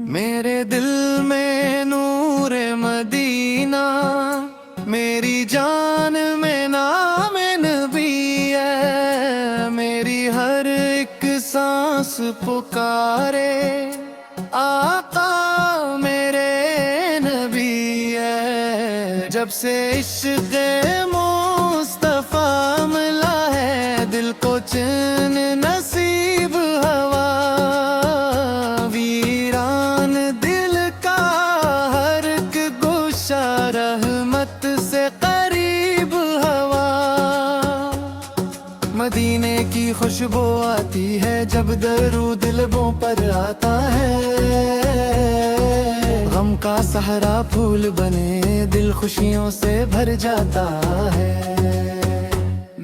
मेरे दिल में नूरे मदीना, मेरी जान में नाम नबी है। मेरी हर एक सांस पुकारे आका मेरे नबी है। जब से इश्क़ मुस्तफ़ा मिला है, दिल को चैन नसीब हवा। वीरान दिल का हर एक गोशा रहमत से करीब हवा। मदीने की खुशबू आती है जब दरूद लबों पर आता है। गम का सहारा फूल बने दिल खुशियों से भर जाता है।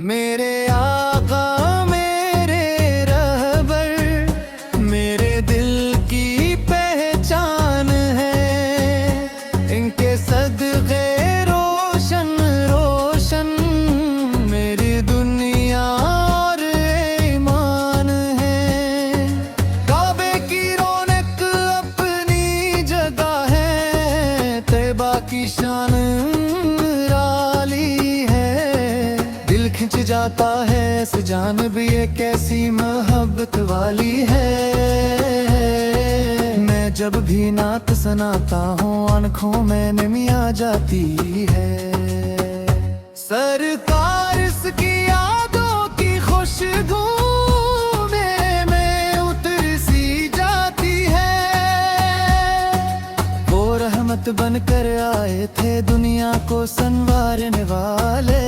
मेरे आका मेरे रहबर मेरे दिल की पहचान है। इनके सदक़े रोशन रोशन मेरी दुनिया और ईमान है। काबे की रौनक अपनी जगह है, तैबा की शान निराली है। दिल खिंच जाता है इस जानिब, ये कैसी मोहब्बत वाली है। मैं जब भी नात सुनाता हूँ आँखों में नमी आ जाती है। सरकार इसकी यादों की खुशबू में उतर सी जाती है। वो रहमत बनकर आए थे दुनिया को संवारने वाले।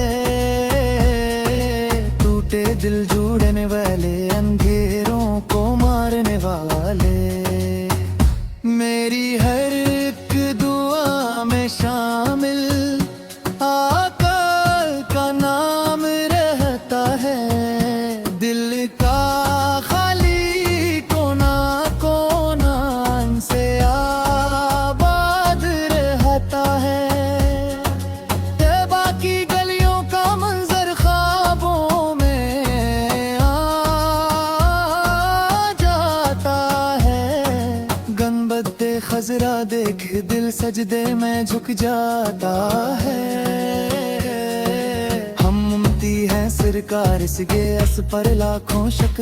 टूटे दिल जोड़ने वाले, अंधेरों को मारने वाले। मेरी हर एक दुआ में शामिल आका का नाम रहता है। दिल का खाली कोना कोना से आबाद रहता है। तैबा की गलियों का मंजर ख्वाबों में आ जाता है। गंबद खजरा देख दिल सजदे में झुक जाता है। हम उम्मती हैं सरकार इसके अस पर लाखों शक